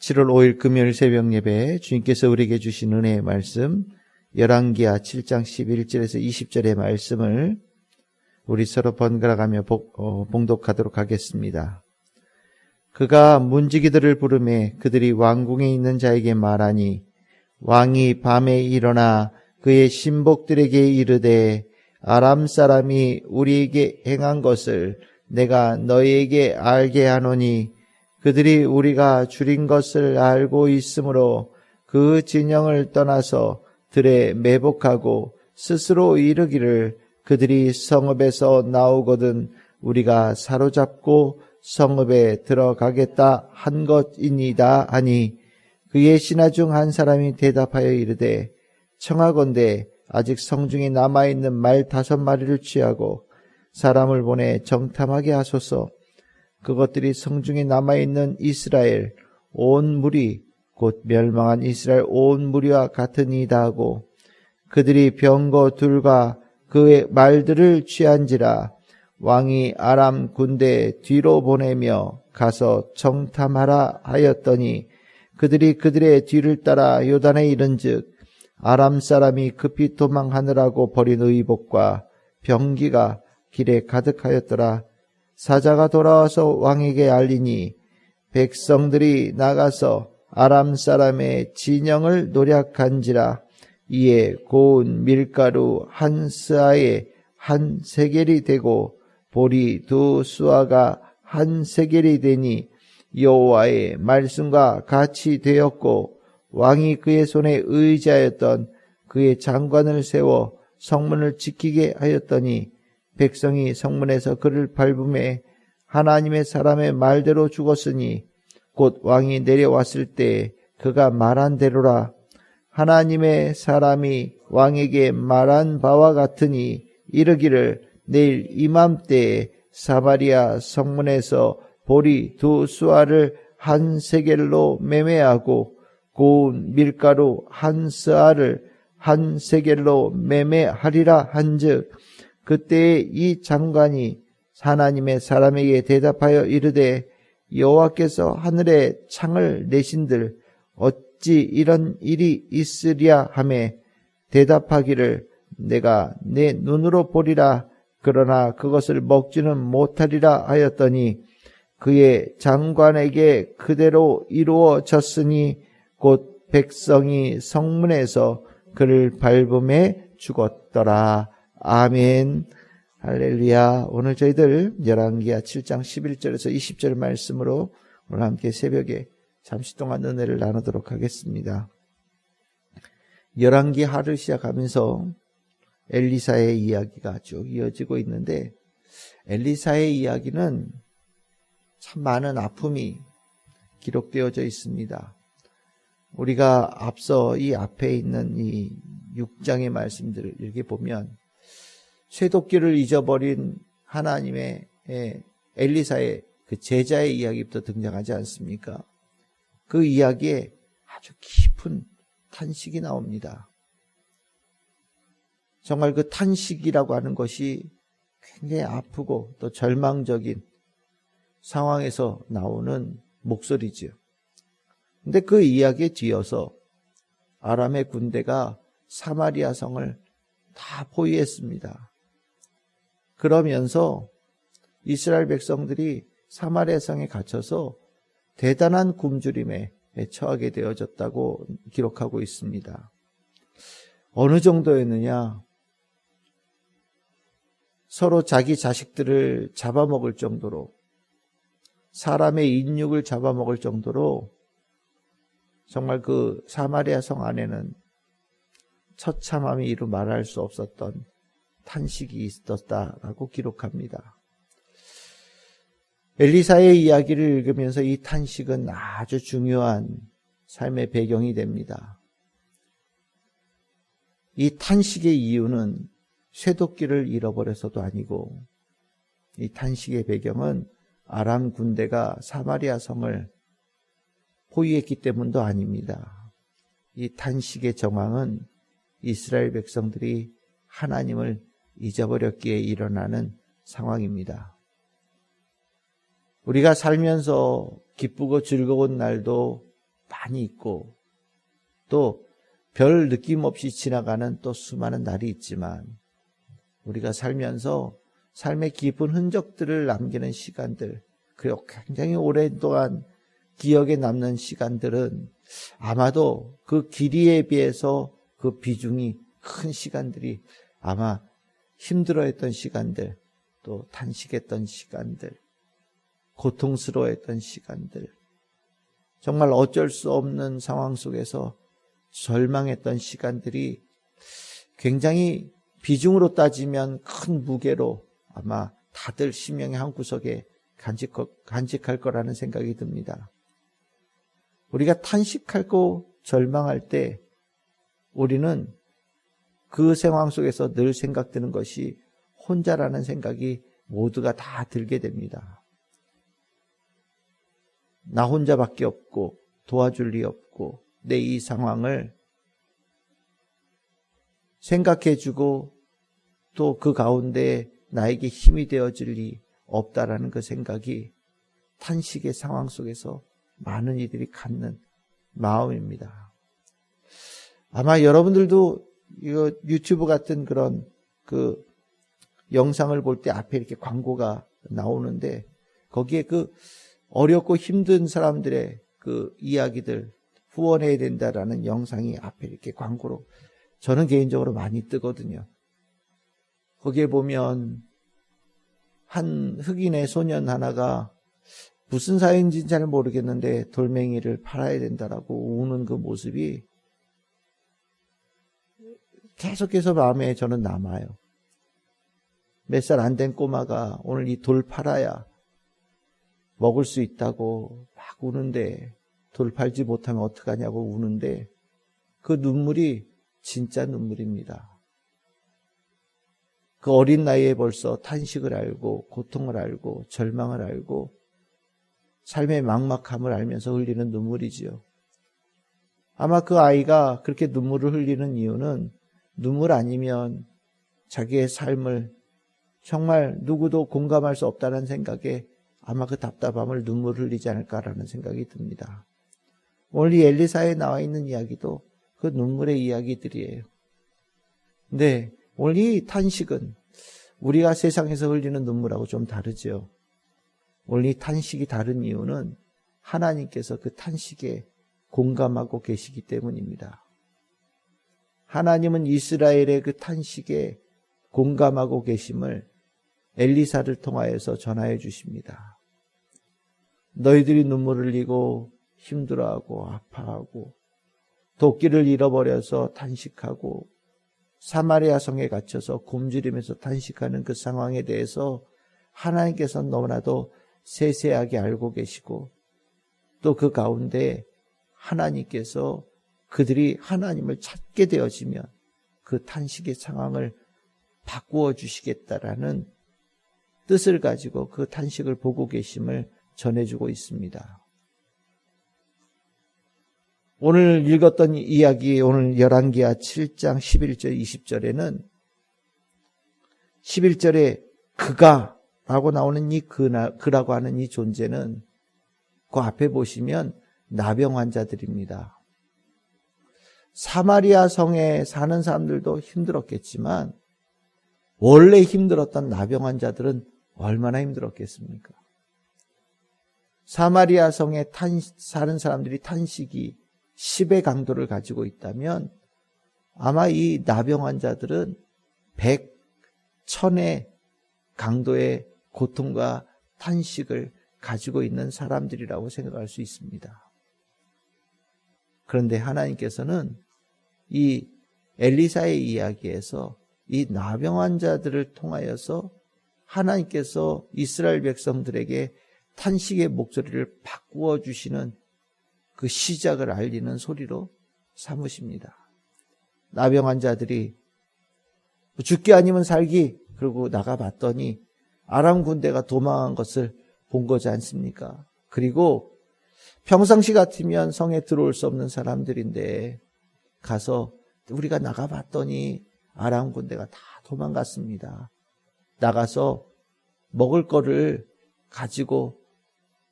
7월 5일 금요일 새벽 예배 주님께서 우리에게 주신 은혜의 말씀 열왕기하 7장 11절에서 20절의 말씀을 우리 서로 번갈아가며 봉독하도록 하겠습니다. 그가 문지기들을 부르매 그들이 왕궁에 있는 자에게 말하니 왕이 밤에 일어나 그의 신복들에게 이르되 아람 사람이 우리에게 행한 것을 내가 너희에게 알게 하노니 그들이 우리가 줄인 것을 알고 있으므로 그 진영을 떠나서 들에 매복하고 스스로 이르기를 그들이 성읍에서 나오거든 우리가 사로잡고 성읍에 들어가겠다 한 것이니이다 하니 그의 신하 중 한 사람이 대답하여 이르되 청하건대 아직 성중에 남아있는 말 5마리를 취하고 사람을 보내 정탐하게 하소서. 그것들이 성중에 남아있는 이스라엘 온 무리 곧 멸망한 이스라엘 온 무리와 같으니이다 하고 그들이 병거 둘과 그의 말들을 취한지라 왕이 아람 군대 뒤로 보내며 가서 정탐하라 하였더니 그들이 그들의 뒤를 따라 요단에 이른즉 아람 사람이 급히 도망하느라고 버린 의복과 병기가 길에 가득하였더라. 사자가 돌아와서 왕에게 알리니 백성들이 나가서 아람 사람의 진영을 노략한지라. 이에 고운 밀가루 한 스아에 한 세겔이 되고 보리 2수아가 한 세겔이 되니 여호와의 말씀과 같이 되었고 왕이 그의 손에 의지하였던 그의 장관을 세워 성문을 지키게 하였더니 백성이 성문에서 그를 밟음에 하나님의 사람의 말대로 죽었으니 곧 왕이 내려왔을 때 그가 말한 대로라. 하나님의 사람이 왕에게 말한 바와 같으니 이르기를 내일 이맘때에 사마리아 성문에서 보리 2수아를 한 세겔로 매매하고 고운 밀가루 한 스아를 한 세겔로 매매하리라 한즉 그때에 이 장관이 하나님의 사람에게 대답하여 이르되 여호와께서 하늘에 창을 내신들 어찌 이런 일이 있으랴 하며 대답하기를 내가 내 눈으로 보리라 그러나 그것을 먹지는 못하리라 하였더니 그의 장관에게 그대로 이루어졌으니 곧 백성이 성문에서 그를 밟음에 죽었더라. 아멘. 할렐루야. 오늘 저희들 열왕기하 7장 11절에서 20절 말씀으로 오늘 함께 새벽에 잠시 동안 은혜를 나누도록 하겠습니다. 열왕기하를 시작하면서 엘리사의 이야기가 쭉 이어지고 있는데 엘리사의 이야기는 참 많은 아픔이 기록되어져 있습니다. 우리가 앞서 이 앞에 있는 이 6장의 말씀들을 이렇게 보면 쇠도끼를 잊어버린 하나님의 엘리사의 그 제자의 이야기부터 등장하지 않습니까? 그 이야기에 아주 깊은 탄식이 나옵니다. 정말 그 탄식이라고 하는 것이 굉장히 아프고 또 절망적인 상황에서 나오는 목소리죠. 근데 그 이야기에 뒤어서 아람의 군대가 사마리아 성을 다 포위했습니다. 그러면서 이스라엘 백성들이 사마리아 성에 갇혀서 대단한 굶주림에 처하게 되어졌다고 기록하고 있습니다. 어느 정도였느냐? 서로 자기 자식들을 잡아먹을 정도로 사람의 인육을 잡아먹을 정도로 정말 그 사마리아 성 안에는 처참함이 이루 말할 수 없었던 탄식이 있었다라고 기록합니다. 엘리사의 이야기를 읽으면서 이 탄식은 아주 중요한 삶의 배경이 됩니다. 이 탄식의 이유는 쇠도끼를 잃어버려서도 아니고 이 탄식의 배경은 아람 군대가 사마리아 성을 포위했기 때문도 아닙니다. 이 탄식의 정황은 이스라엘 백성들이 하나님을 잊어버렸기에 일어나는 상황입니다. 우리가 살면서 기쁘고 즐거운 날도 많이 있고 또 별 느낌 없이 지나가는 또 수많은 날이 있지만 우리가 살면서 삶의 깊은 흔적들을 남기는 시간들, 그리고 굉장히 오랜 동안 기억에 남는 시간들은 아마도 그 길이에 비해서 그 비중이 큰 시간들이 아마 힘들어했던 시간들, 또 탄식했던 시간들, 고통스러워했던 시간들, 정말 어쩔 수 없는 상황 속에서 절망했던 시간들이 굉장히 비중으로 따지면 큰 무게로 아마 다들 심령의 한구석에 간직할 거라는 생각이 듭니다. 우리가 탄식하고 절망할 때 우리는 그 상황 속에서 늘 생각드는 것이 혼자라는 생각이 모두가 다 들게 됩니다. 나 혼자밖에 없고 도와줄 리 없고 내 이 상황을 생각해주고 또 그 가운데 나에게 힘이 되어줄 리 없다라는 그 생각이 탄식의 상황 속에서 많은 이들이 갖는 마음입니다. 아마 여러분들도 이거 유튜브 같은 그런 그 영상을 볼 때 앞에 이렇게 광고가 나오는데 거기에 그 어렵고 힘든 사람들의 그 이야기들 후원해야 된다라는 영상이 앞에 이렇게 광고로 저는 개인적으로 많이 뜨거든요. 거기에 보면 한 흑인의 소년 하나가 무슨 사연인지는 잘 모르겠는데 돌멩이를 팔아야 된다라고 우는 그 모습이 계속해서 마음에 저는 남아요. 몇 살 안 된 꼬마가 오늘 이 돌 팔아야 먹을 수 있다고 막 우는데 돌 팔지 못하면 어떡하냐고 우는데 그 눈물이 진짜 눈물입니다. 그 어린 나이에 벌써 탄식을 알고 고통을 알고 절망을 알고 삶의 막막함을 알면서 흘리는 눈물이지요. 아마 그 아이가 그렇게 눈물을 흘리는 이유는 눈물 아니면 자기의 삶을 정말 누구도 공감할 수 없다는 생각에 아마 그 답답함을 눈물을 흘리지 않을까라는 생각이 듭니다. 오늘 이 엘리사에 나와 있는 이야기도 그 눈물의 이야기들이에요. 근데 오늘 이 탄식은 우리가 세상에서 흘리는 눈물하고 좀 다르죠. 오늘 이 탄식이 다른 이유는 하나님께서 그 탄식에 공감하고 계시기 때문입니다. 하나님은 이스라엘의 그 탄식에 공감하고 계심을 엘리사를 통하여서 전하여 주십니다. 너희들이 눈물을 흘리고 힘들어하고 아파하고 도끼를 잃어버려서 탄식하고 사마리아 성에 갇혀서 굶주리면서 탄식하는 그 상황에 대해서 하나님께서 너무나도 세세하게 알고 계시고 또 그 가운데 하나님께서 그들이 하나님을 찾게 되어지면 그 탄식의 상황을 바꾸어 주시겠다라는 뜻을 가지고 그 탄식을 보고 계심을 전해주고 있습니다. 오늘 읽었던 이야기, 오늘 열왕기하 7장 11절 20절에는 11절에 그가 라고 나오는 이 그라고 하는 이 존재는 그 앞에 보시면 나병 환자들입니다. 사마리아 성에 사는 사람들도 힘들었겠지만 원래 힘들었던 나병 환자들은 얼마나 힘들었겠습니까? 사마리아 성에 사는 사람들이 탄식이 10의 강도를 가지고 있다면 아마 이 나병 환자들은 100, 1000의 강도의 고통과 탄식을 가지고 있는 사람들이라고 생각할 수 있습니다. 그런데 하나님께서는 이 엘리사의 이야기에서 이 나병 환자들을 통하여서 하나님께서 이스라엘 백성들에게 탄식의 목소리를 바꾸어 주시는 그 시작을 알리는 소리로 삼으십니다. 나병 환자들이 죽기 아니면 살기 그러고 나가봤더니 아람 군대가 도망한 것을 본 거지 않습니까? 그리고 평상시 같으면 성에 들어올 수 없는 사람들인데 가서 우리가 나가봤더니 아람 군대가 다 도망갔습니다. 나가서 먹을 거를 가지고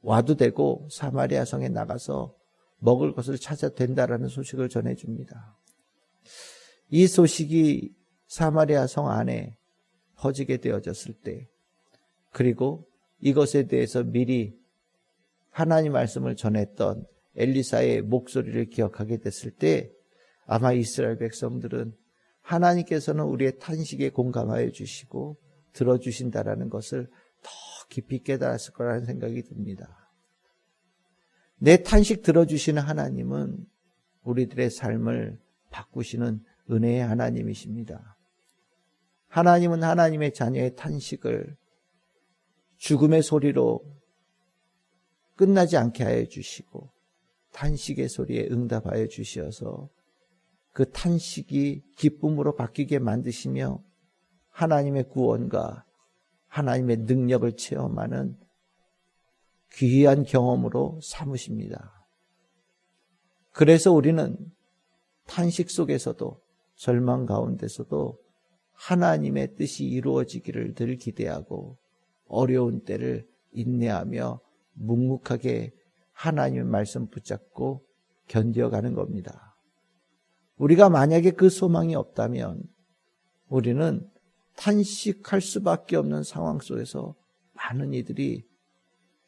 와도 되고 사마리아 성에 나가서 먹을 것을 찾아 된다라는 소식을 전해줍니다. 이 소식이 사마리아 성 안에 퍼지게 되어졌을 때, 그리고 이것에 대해서 미리 하나님 말씀을 전했던 엘리사의 목소리를 기억하게 됐을 때 아마 이스라엘 백성들은 하나님께서는 우리의 탄식에 공감하여 주시고 들어주신다라는 것을 더 깊이 깨달았을 거라는 생각이 듭니다. 내 탄식 들어주시는 하나님은 우리들의 삶을 바꾸시는 은혜의 하나님이십니다. 하나님은 하나님의 자녀의 탄식을 죽음의 소리로 끝나지 않게 하여 주시고 탄식의 소리에 응답하여 주시어서 그 탄식이 기쁨으로 바뀌게 만드시며 하나님의 구원과 하나님의 능력을 체험하는 귀한 경험으로 삼으십니다. 그래서 우리는 탄식 속에서도 절망 가운데서도 하나님의 뜻이 이루어지기를 늘 기대하고 어려운 때를 인내하며 묵묵하게 하나님의 말씀 붙잡고 견뎌가는 겁니다. 우리가 만약에 그 소망이 없다면 우리는 탄식할 수밖에 없는 상황 속에서 많은 이들이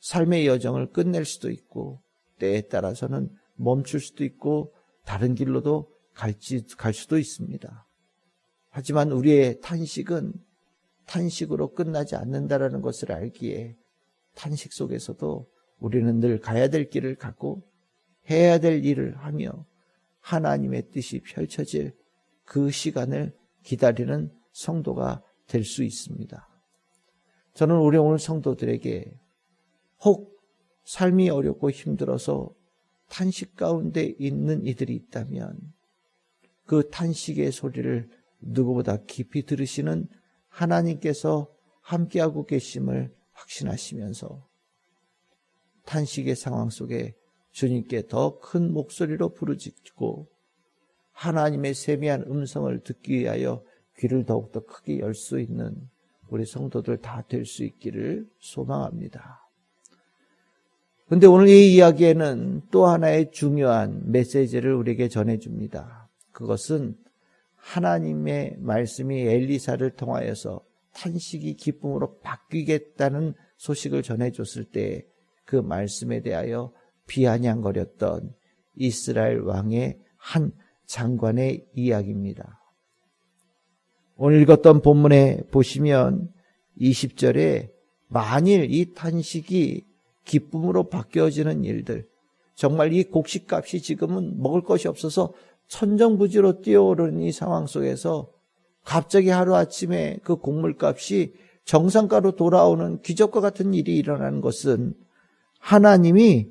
삶의 여정을 끝낼 수도 있고 때에 따라서는 멈출 수도 있고 다른 길로도 갈 수도 있습니다. 하지만 우리의 탄식은 탄식으로 끝나지 않는다라는 것을 알기에 탄식 속에서도 우리는 늘 가야 될 길을 가고 해야 될 일을 하며 하나님의 뜻이 펼쳐질 그 시간을 기다리는 성도가 될 수 있습니다. 저는 우리 오늘 성도들에게 혹 삶이 어렵고 힘들어서 탄식 가운데 있는 이들이 있다면 그 탄식의 소리를 누구보다 깊이 들으시는 하나님께서 함께하고 계심을 확신하시면서 탄식의 상황 속에 주님께 더 큰 목소리로 부르짖고 하나님의 세미한 음성을 듣기 위하여 귀를 더욱더 크게 열 수 있는 우리 성도들 다 될 수 있기를 소망합니다. 그런데 오늘 이 이야기에는 또 하나의 중요한 메시지를 우리에게 전해줍니다. 그것은 하나님의 말씀이 엘리사를 통하여서 탄식이 기쁨으로 바뀌겠다는 소식을 전해줬을 때 그 말씀에 대하여 비아냥거렸던 이스라엘 왕의 한 장관의 이야기입니다. 오늘 읽었던 본문에 보시면 20절에 만일 이 탄식이 기쁨으로 바뀌어지는 일들, 정말 이 곡식값이 지금은 먹을 것이 없어서 천정부지로 뛰어오르는 이 상황 속에서 갑자기 하루아침에 그 곡물값이 정상가로 돌아오는 기적과 같은 일이 일어나는 것은 하나님이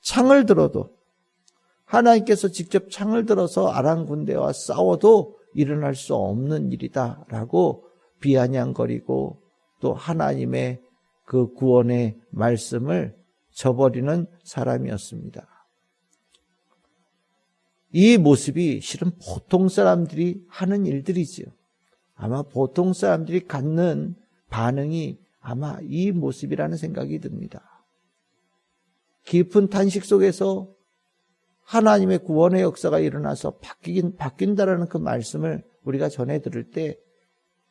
창을 들어도, 하나님께서 직접 창을 들어서 아람 군대와 싸워도 일어날 수 없는 일이다라고 비아냥거리고 또 하나님의 그 구원의 말씀을 저버리는 사람이었습니다. 이 모습이 실은 보통 사람들이 하는 일들이지요. 아마 보통 사람들이 갖는 반응이 아마 이 모습이라는 생각이 듭니다. 깊은 탄식 속에서 하나님의 구원의 역사가 일어나서 바뀐다라는 그 말씀을 우리가 전해 들을 때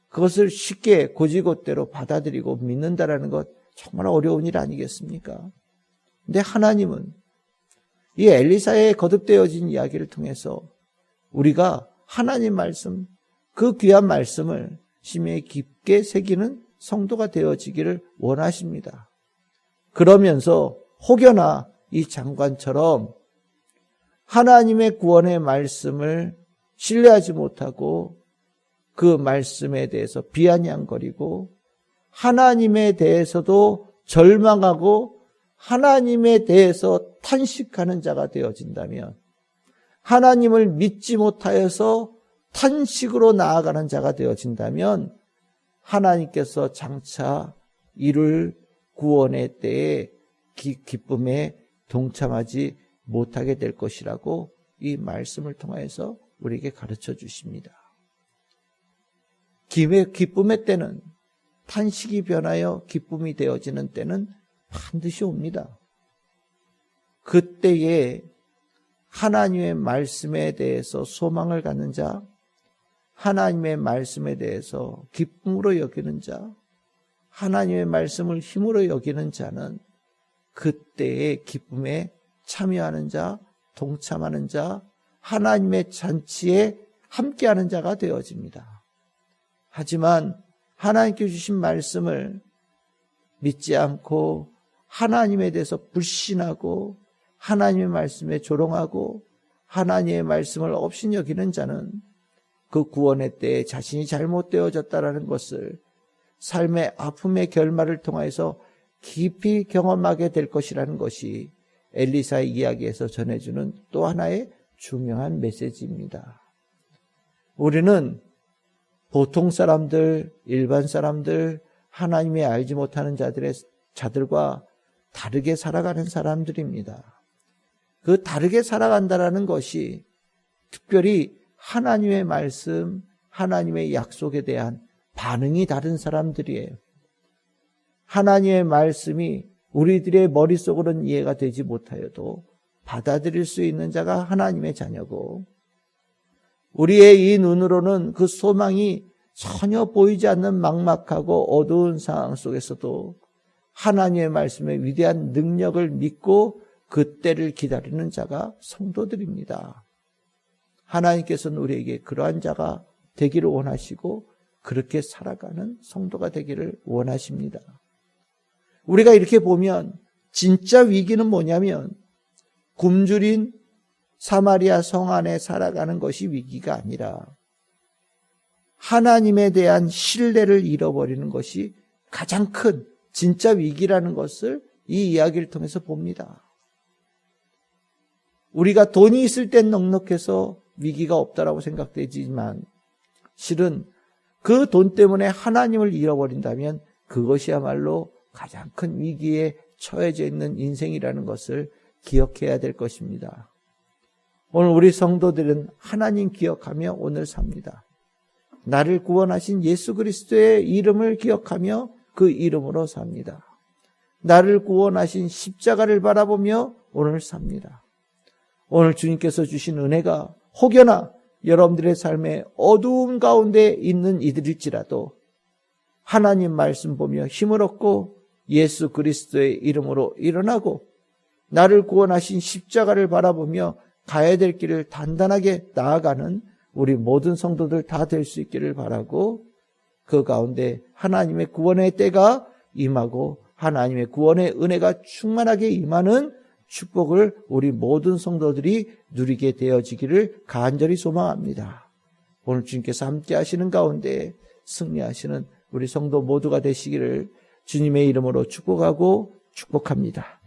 그것을 쉽게 고지곳대로 받아들이고 믿는다라는 것 정말 어려운 일 아니겠습니까? 근데 하나님은 이 엘리사의 거듭되어진 이야기를 통해서 우리가 하나님 말씀, 그 귀한 말씀을 심히 깊게 새기는 성도가 되어지기를 원하십니다. 그러면서 혹여나 이 장관처럼 하나님의 구원의 말씀을 신뢰하지 못하고 그 말씀에 대해서 비아냥거리고 하나님에 대해서도 절망하고 하나님에 대해서 탄식하는 자가 되어진다면, 하나님을 믿지 못하여서 탄식으로 나아가는 자가 되어진다면 하나님께서 장차 이룰 구원의 때에 기쁨에 동참하지 못하게 될 것이라고 이 말씀을 통해서 우리에게 가르쳐 주십니다. 기쁨의 때는, 탄식이 변하여 기쁨이 되어지는 때는 반드시 옵니다. 그때에 하나님의 말씀에 대해서 소망을 갖는 자, 하나님의 말씀에 대해서 기쁨으로 여기는 자, 하나님의 말씀을 힘으로 여기는 자는 그때의 기쁨에 참여하는 자, 동참하는 자, 하나님의 잔치에 함께하는 자가 되어집니다. 하지만 하나님께 주신 말씀을 믿지 않고 하나님에 대해서 불신하고 하나님의 말씀에 조롱하고 하나님의 말씀을 없이 여기는 자는 그 구원의 때에 자신이 잘못되어졌다라는 것을 삶의 아픔의 결말을 통해서 깊이 경험하게 될 것이라는 것이 엘리사의 이야기에서 전해주는 또 하나의 중요한 메시지입니다. 우리는 보통 사람들, 일반 사람들, 하나님이 알지 못하는 자들과 다르게 살아가는 사람들입니다. 그 다르게 살아간다라는 것이 특별히 하나님의 말씀, 하나님의 약속에 대한 반응이 다른 사람들이에요. 하나님의 말씀이 우리들의 머릿속으로는 이해가 되지 못하여도 받아들일 수 있는 자가 하나님의 자녀고, 우리의 이 눈으로는 그 소망이 전혀 보이지 않는 막막하고 어두운 상황 속에서도 하나님의 말씀의 위대한 능력을 믿고 그 때를 기다리는 자가 성도들입니다. 하나님께서는 우리에게 그러한 자가 되기를 원하시고 그렇게 살아가는 성도가 되기를 원하십니다. 우리가 이렇게 보면 진짜 위기는 뭐냐면 굶주린 사마리아 성 안에 살아가는 것이 위기가 아니라 하나님에 대한 신뢰를 잃어버리는 것이 가장 큰 진짜 위기라는 것을 이 이야기를 통해서 봅니다. 우리가 돈이 있을 땐 넉넉해서 위기가 없다라고 생각되지만 실은 그 돈 때문에 하나님을 잃어버린다면 그것이야말로 가장 큰 위기에 처해져 있는 인생이라는 것을 기억해야 될 것입니다. 오늘 우리 성도들은 하나님 기억하며 오늘 삽니다. 나를 구원하신 예수 그리스도의 이름을 기억하며 그 이름으로 삽니다. 나를 구원하신 십자가를 바라보며 오늘 삽니다. 오늘 주님께서 주신 은혜가 혹여나 여러분들의 삶의 어두움 가운데 있는 이들일지라도 하나님 말씀 보며 힘을 얻고 예수 그리스도의 이름으로 일어나고 나를 구원하신 십자가를 바라보며 가야 될 길을 단단하게 나아가는 우리 모든 성도들 다 될 수 있기를 바라고, 그 가운데 하나님의 구원의 때가 임하고 하나님의 구원의 은혜가 충만하게 임하는 축복을 우리 모든 성도들이 누리게 되어지기를 간절히 소망합니다. 오늘 주님께서 함께 하시는 가운데 승리하시는 우리 성도 모두가 되시기를 주님의 이름으로 축복하고 축복합니다.